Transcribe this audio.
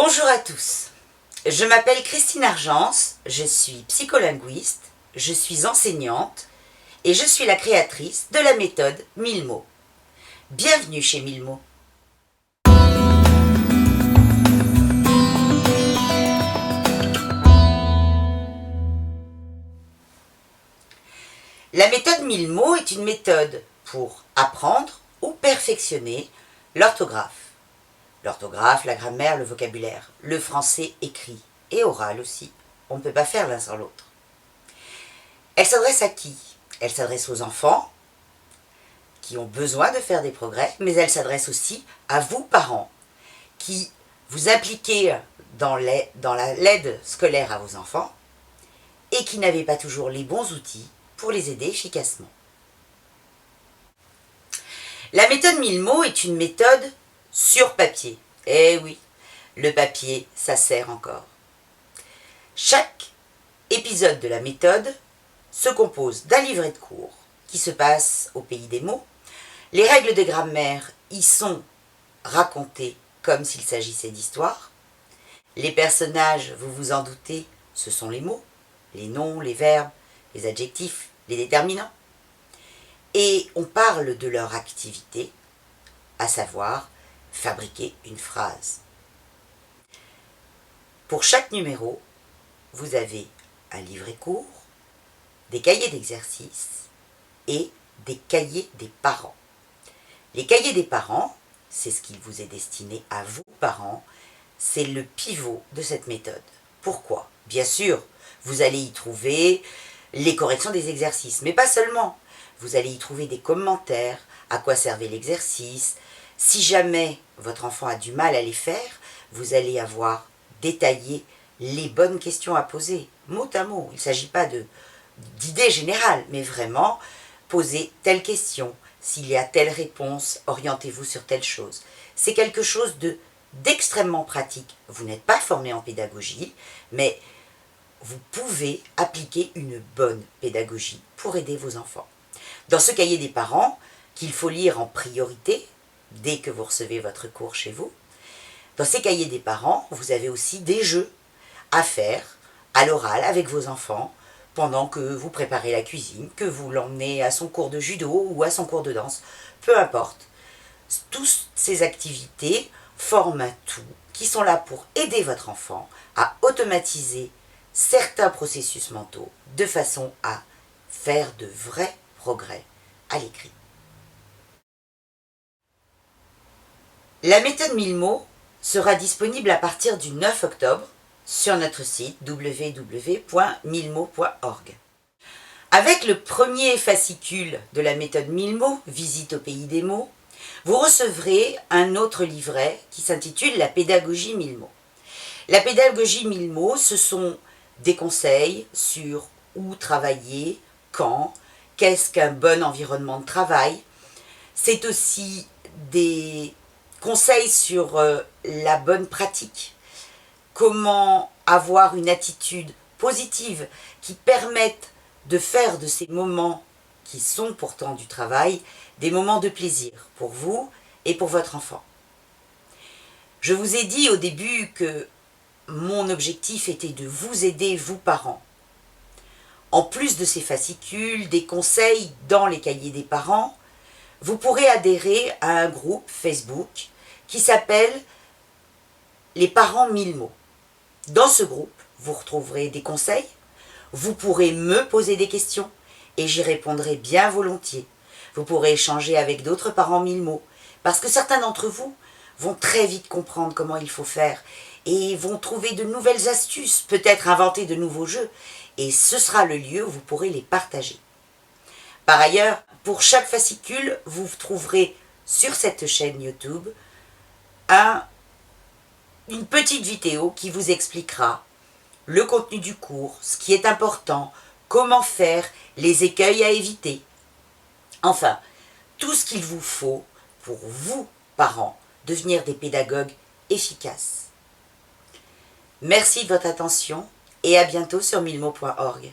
Bonjour à tous, je m'appelle Christine Argence, je suis psycholinguiste, je suis enseignante et je suis la créatrice de la méthode 1000 mots. Bienvenue chez 1000 mots. La méthode 1000 mots est une méthode pour apprendre ou perfectionner l'orthographe. L'orthographe, la grammaire, le vocabulaire, le français écrit et oral aussi. On ne peut pas faire l'un sans l'autre. Elle s'adresse à qui? Elle s'adresse aux enfants qui ont besoin de faire des progrès, mais elle s'adresse aussi à vous, parents, qui vous impliquez dans l'aide scolaire à vos enfants et qui n'avez pas toujours les bons outils pour les aider efficacement. La méthode 1000 mots est une méthode sur papier. Eh oui, le papier, ça sert encore. Chaque épisode de la méthode se compose d'un livret de cours qui se passe au pays des mots. Les règles de grammaire y sont racontées comme s'il s'agissait d'histoire. Les personnages, vous vous en doutez, ce sont les mots, les noms, les verbes, les adjectifs, les déterminants. Et on parle de leur activité, à savoir fabriquer une phrase. Pour chaque numéro, vous avez un livret court, des cahiers d'exercices et des cahiers des parents. Les cahiers des parents, c'est ce qui vous est destiné à vous, parents, c'est le pivot de cette méthode. Pourquoi? Bien sûr, vous allez y trouver les corrections des exercices, mais pas seulement. Vous allez y trouver des commentaires, à quoi servait l'exercice. Si jamais votre enfant a du mal à les faire, vous allez avoir détaillé les bonnes questions à poser, mot à mot. Il ne s'agit pas d'idées générales, mais vraiment poser telle question. S'il y a telle réponse, orientez-vous sur telle chose. C'est quelque chose d'extrêmement pratique. Vous n'êtes pas formé en pédagogie, mais vous pouvez appliquer une bonne pédagogie pour aider vos enfants. Dans ce cahier des parents, qu'il faut lire en priorité, dès que vous recevez votre cours chez vous, dans ces cahiers des parents, vous avez aussi des jeux à faire à l'oral avec vos enfants pendant que vous préparez la cuisine, que vous l'emmenez à son cours de judo ou à son cours de danse, peu importe. Toutes ces activités forment un tout qui sont là pour aider votre enfant à automatiser certains processus mentaux de façon à faire de vrais progrès à l'écrit. La méthode 1000 mots sera disponible à partir du 9 octobre sur notre site www.1000mots.org. Avec le premier fascicule de la méthode 1000 mots, Visite au pays des mots, vous recevrez un autre livret qui s'intitule La pédagogie 1000 mots. La pédagogie 1000 mots, ce sont des conseils sur où travailler, quand, qu'est-ce qu'un bon environnement de travail. C'est aussi des conseils sur la bonne pratique, comment avoir une attitude positive qui permette de faire de ces moments qui sont pourtant du travail, des moments de plaisir pour vous et pour votre enfant. Je vous ai dit au début que mon objectif était de vous aider, vous parents. En plus de ces fascicules, des conseils dans les cahiers des parents, vous pourrez adhérer à un groupe Facebook qui s'appelle Les parents 1000 mots. Dans ce groupe, vous retrouverez des conseils, vous pourrez me poser des questions et j'y répondrai bien volontiers. Vous pourrez échanger avec d'autres parents 1000 mots parce que certains d'entre vous vont très vite comprendre comment il faut faire et vont trouver de nouvelles astuces, peut-être inventer de nouveaux jeux et ce sera le lieu où vous pourrez les partager. Par ailleurs, pour chaque fascicule, vous trouverez sur cette chaîne YouTube une petite vidéo qui vous expliquera le contenu du cours, ce qui est important, comment faire, les écueils à éviter. Enfin, tout ce qu'il vous faut pour vous, parents, devenir des pédagogues efficaces. Merci de votre attention et à bientôt sur 1000mots.org.